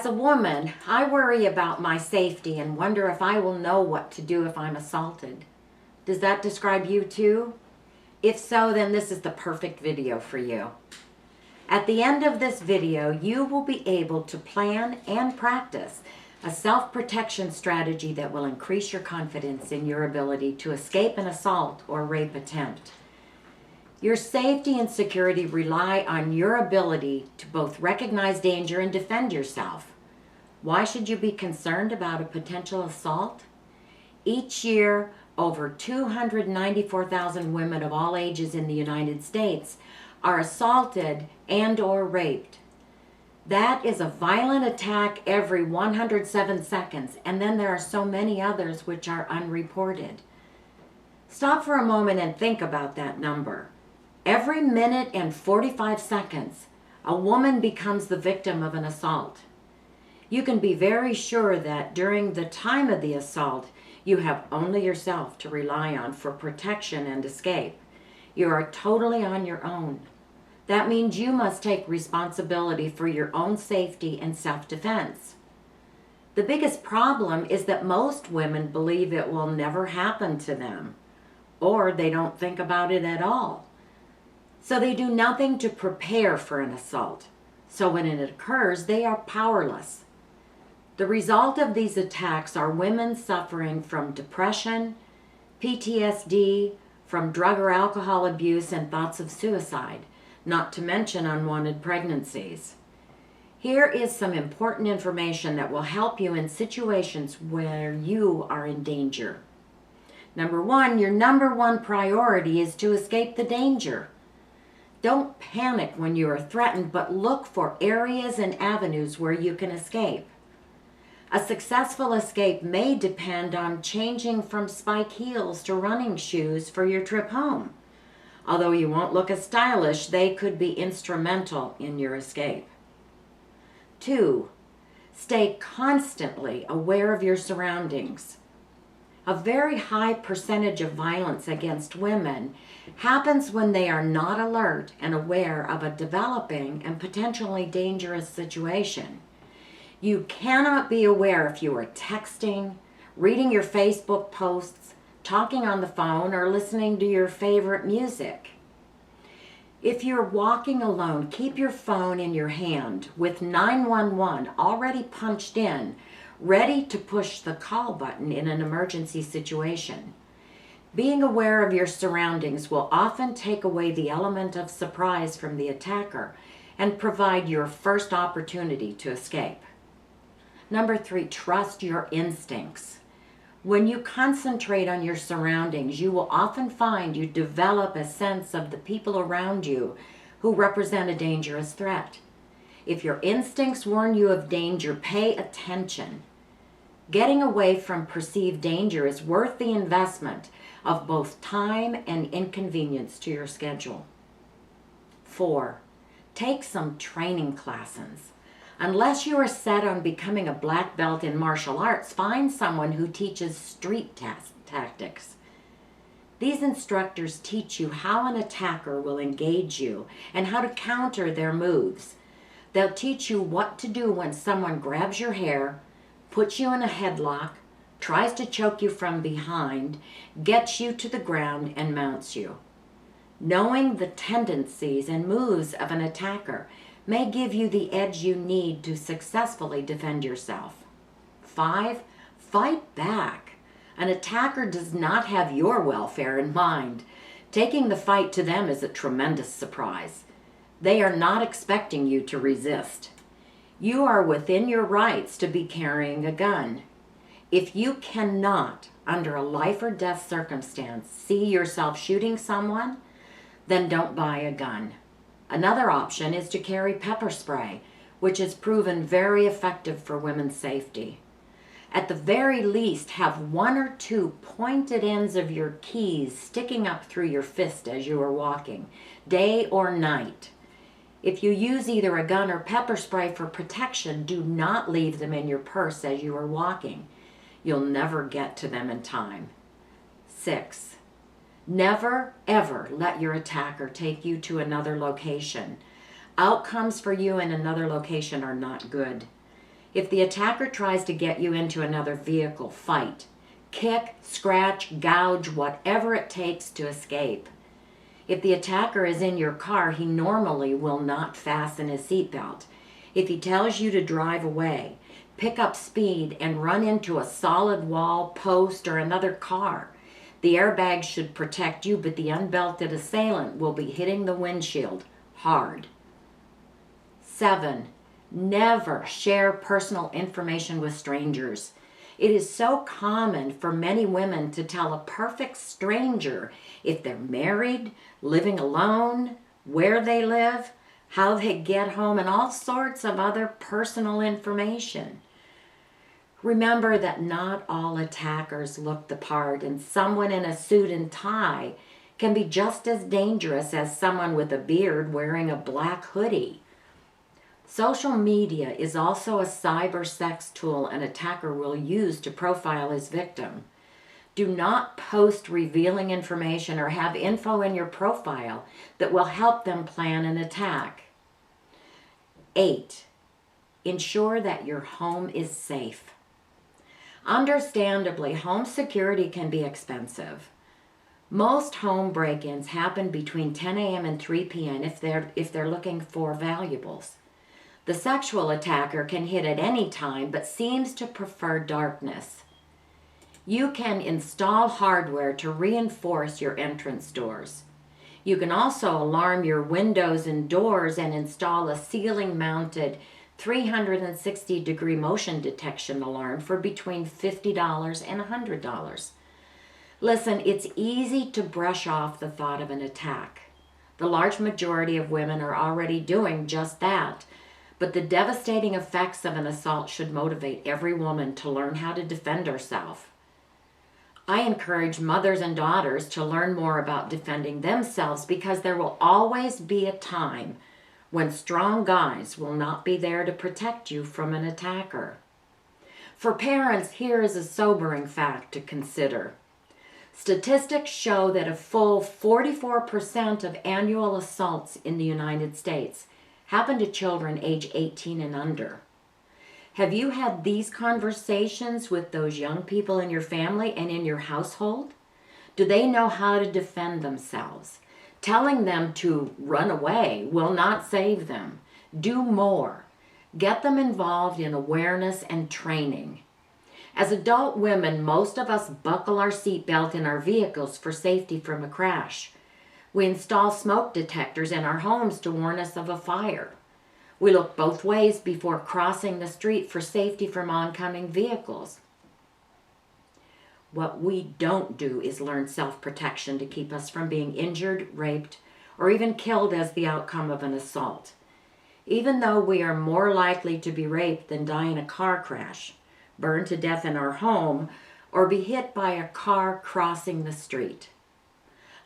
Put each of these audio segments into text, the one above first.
As a woman, I worry about my safety and wonder if I will know what to do if I'm assaulted. Does that describe you too? If so, then this is the perfect video for you. At the end of this video, you will be able to plan and practice a self-protection strategy that will increase your confidence in your ability to escape an assault or rape attempt. Your safety and security rely on your ability to both recognize danger and defend yourself. Why should you be concerned about a potential assault? Each year, over 294,000 women of all ages in the United States are assaulted and/or raped. That is a violent attack every 107 seconds, and then there are so many others which are unreported. Stop for a moment and think about that number. Every minute and 45 seconds, a woman becomes the victim of an assault. You can be very sure that during the time of the assault, you have only yourself to rely on for protection and escape. You are totally on your own. That means you must take responsibility for your own safety and self-defense. The biggest problem is that most women believe it will never happen to them, or they don't think about it at all. So they do nothing to prepare for an assault. So when it occurs, they are powerless. The result of these attacks are women suffering from depression, PTSD, from drug or alcohol abuse, and thoughts of suicide, not to mention unwanted pregnancies. Here is some important information that will help you in situations where you are in danger. Number one, your number one priority is to escape the danger. Don't panic when you are threatened, but look for areas and avenues where you can escape. A successful escape may depend on changing from spike heels to running shoes for your trip home. Although you won't look as stylish, they could be instrumental in your escape. 2. Stay constantly aware of your surroundings. A very high percentage of violence against women happens when they are not alert and aware of a developing and potentially dangerous situation. You cannot be aware if you are texting, reading your Facebook posts, talking on the phone, or listening to your favorite music. If you're walking alone, keep your phone in your hand with 911 already punched in, ready to push the call button in an emergency situation. Being aware of your surroundings will often take away the element of surprise from the attacker and provide your first opportunity to escape. Number 3, trust your instincts. When you concentrate on your surroundings, you will often find you develop a sense of the people around you who represent a dangerous threat. If your instincts warn you of danger, pay attention. Getting away from perceived danger is worth the investment of both time and inconvenience to your schedule. 4. Take some training classes. Unless you are set on becoming a black belt in martial arts, find someone who teaches street tactics. These instructors teach you how an attacker will engage you and how to counter their moves. They'll teach you what to do when someone grabs your hair, puts you in a headlock, tries to choke you from behind, gets you to the ground, and mounts you. Knowing the tendencies and moves of an attacker may give you the edge you need to successfully defend yourself. 5. Fight back. An attacker does not have your welfare in mind. Taking the fight to them is a tremendous surprise. They are not expecting you to resist. You are within your rights to be carrying a gun. If you cannot, under a life or death circumstance, see yourself shooting someone, then don't buy a gun. Another option is to carry pepper spray, which has proven very effective for women's safety. At the very least, have 1 or 2 pointed ends of your keys sticking up through your fist as you are walking, day or night. If you use either a gun or pepper spray for protection, do not leave them in your purse as you are walking. You'll never get to them in time. 6. Never, ever let your attacker take you to another location. Outcomes for you in another location are not good. If the attacker tries to get you into another vehicle, fight. Kick, scratch, gouge, whatever it takes to escape. If the attacker is in your car, he normally will not fasten his seatbelt. If he tells you to drive away, pick up speed and run into a solid wall, post, or another car. The airbag should protect you, but the unbelted assailant will be hitting the windshield hard. 7. Never share personal information with strangers. It is so common for many women to tell a perfect stranger if they're married, living alone, where they live, how they get home, and all sorts of other personal information. Remember that not all attackers look the part, and someone in a suit and tie can be just as dangerous as someone with a beard wearing a black hoodie. Social media is also a cyber sex tool an attacker will use to profile his victim. Do not post revealing information or have info in your profile that will help them plan an attack. 8. Ensure that your home is safe. Understandably, home security can be expensive. Most home break-ins happen between 10 a.m. and 3 p.m. if they're looking for valuables. The sexual attacker can hit at any time, but seems to prefer darkness. You can install hardware to reinforce your entrance doors. You can also alarm your windows and doors and install a ceiling-mounted 360-degree motion detection alarm for between $50 and $100. Listen, it's easy to brush off the thought of an attack. The large majority of women are already doing just that. But the devastating effects of an assault should motivate every woman to learn how to defend herself. I encourage mothers and daughters to learn more about defending themselves because there will always be a time when strong guys will not be there to protect you from an attacker. For parents, here is a sobering fact to consider. Statistics show that a full 44% of annual assaults in the United States happen to children age 18 and under. Have you had these conversations with those young people in your family and in your household? Do they know how to defend themselves? Telling them to run away will not save them. Do more. Get them involved in awareness and training. As adult women, most of us buckle our seatbelt in our vehicles for safety from a crash. We install smoke detectors in our homes to warn us of a fire. We look both ways before crossing the street for safety from oncoming vehicles. What we don't do is learn self-protection to keep us from being injured, raped, or even killed as the outcome of an assault. Even though we are more likely to be raped than die in a car crash, burn to death in our home, or be hit by a car crossing the street.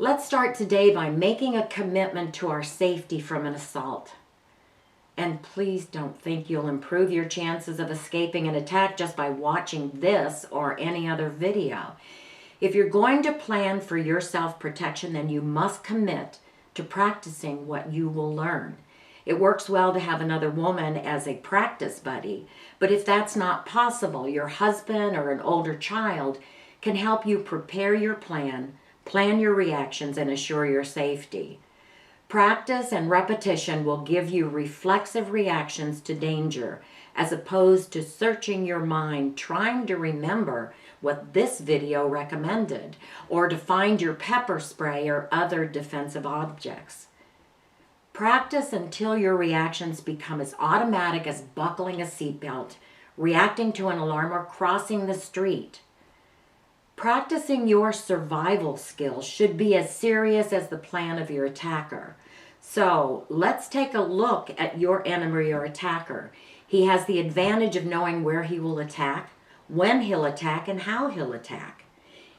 Let's start today by making a commitment to our safety from an assault. And please don't think you'll improve your chances of escaping an attack just by watching this or any other video. If you're going to plan for your self-protection, then you must commit to practicing what you will learn. It works well to have another woman as a practice buddy, but if that's not possible, your husband or an older child can help you prepare your plan your reactions, and assure your safety. Practice and repetition will give you reflexive reactions to danger, as opposed to searching your mind trying to remember what this video recommended, or to find your pepper spray or other defensive objects. Practice until your reactions become as automatic as buckling a seatbelt, reacting to an alarm, or crossing the street. Practicing your survival skills should be as serious as the plan of your attacker. So let's take a look at your enemy or attacker. He has the advantage of knowing where he will attack, when he'll attack, and how he'll attack.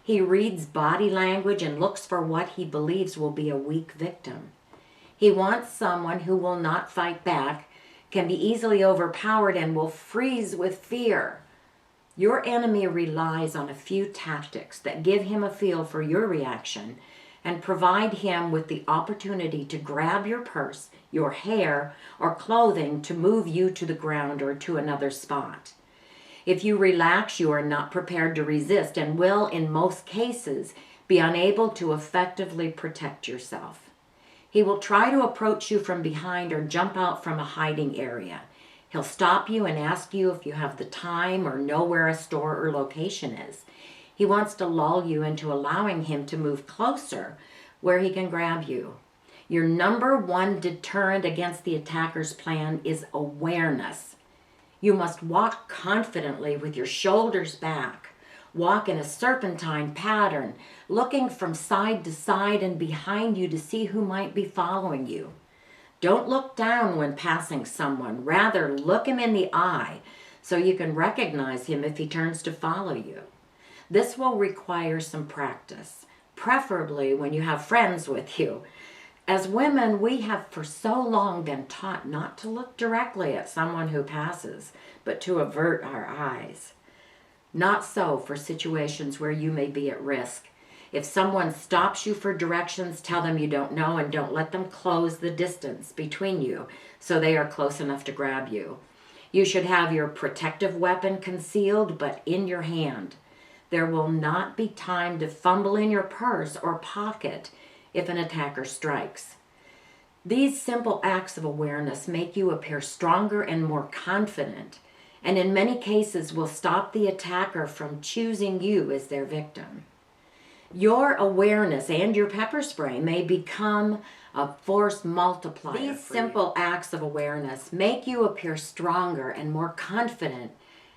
He reads body language and looks for what he believes will be a weak victim. He wants someone who will not fight back, can be easily overpowered, and will freeze with fear. Your enemy relies on a few tactics that give him a feel for your reaction and provide him with the opportunity to grab your purse, your hair, or clothing to move you to the ground or to another spot. If you relax, you are not prepared to resist and will, in most cases, be unable to effectively protect yourself. He will try to approach you from behind or jump out from a hiding area. He'll stop you and ask you if you have the time or know where a store or location is. He wants to lull you into allowing him to move closer where he can grab you. Your number one deterrent against the attacker's plan is awareness. You must walk confidently with your shoulders back. Walk in a serpentine pattern, looking from side to side and behind you to see who might be following you. Don't look down when passing someone. Rather, look him in the eye so you can recognize him if he turns to follow you. This will require some practice, preferably when you have friends with you. As women, we have for so long been taught not to look directly at someone who passes, but to avert our eyes. Not so for situations where you may be at risk. If someone stops you for directions, tell them you don't know and don't let them close the distance between you so they are close enough to grab you. You should have your protective weapon concealed but in your hand. There will not be time to fumble in your purse or pocket if an attacker strikes. These simple acts of awareness make you appear stronger and more confident, and in many cases will stop the attacker from choosing you as their victim. Your awareness and your pepper spray may become a force multiplier. These simple acts of awareness make you appear stronger and more confident,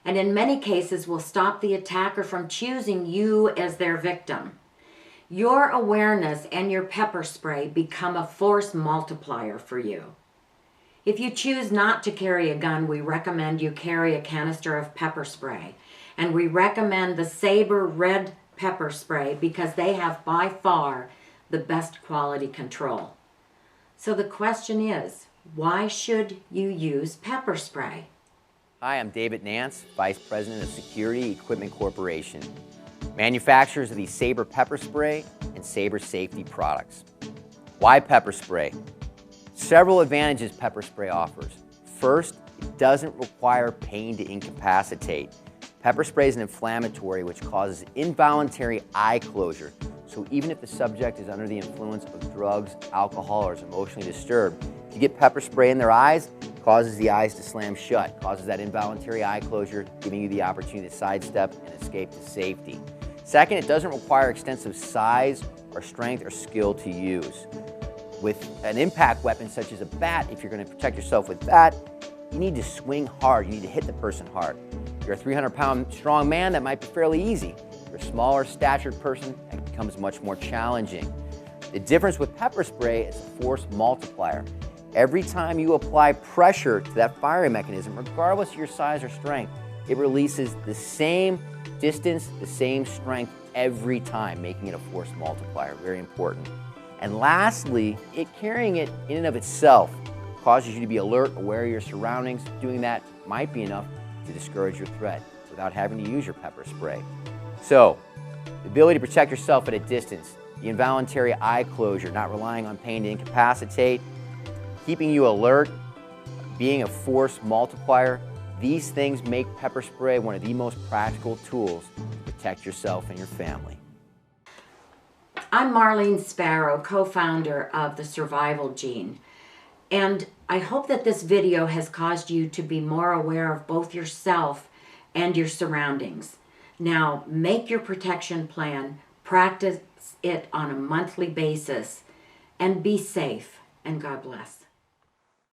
and in many cases will stop the attacker from choosing you as their victim. Your awareness and your pepper spray become a force multiplier for you. If you choose not to carry a gun, we recommend you carry a canister of pepper spray. And we recommend the Sabre Red Pepper Spray because they have by far the best quality control. So the question is, why should you use pepper spray? Hi, I'm David Nance, Vice President of Security Equipment Corporation, manufacturers of the Sabre Pepper Spray and Sabre Safety products. Why pepper spray? Several advantages pepper spray offers. First, it doesn't require pain to incapacitate. Pepper spray is an inflammatory which causes involuntary eye closure. So even if the subject is under the influence of drugs, alcohol, or is emotionally disturbed, if you get pepper spray in their eyes, it causes the eyes to slam shut, causes that involuntary eye closure, giving you the opportunity to sidestep and escape to safety. Second, it doesn't require extensive size or strength or skill to use. With an impact weapon such as a bat, if you're going to protect yourself with that, you need to swing hard. You need to hit the person hard. If you're a 300-pound strong man, that might be fairly easy. If you're a smaller statured person, that becomes much more challenging. The difference with pepper spray is a force multiplier. Every time you apply pressure to that firing mechanism, regardless of your size or strength, it releases the same distance, the same strength every time, making it a force multiplier. Very important. And lastly, carrying it in and of itself causes you to be alert, aware of your surroundings. Doing that might be enough to discourage your threat without having to use your pepper spray. So, the ability to protect yourself at a distance, the involuntary eye closure, not relying on pain to incapacitate, keeping you alert, being a force multiplier, these things make pepper spray one of the most practical tools to protect yourself and your family. I'm Marlene Sparrow, co-founder of The Survival Gene, and I hope that this video has caused you to be more aware of both yourself and your surroundings. Now, make your protection plan, practice it on a monthly basis, and be safe, and God bless.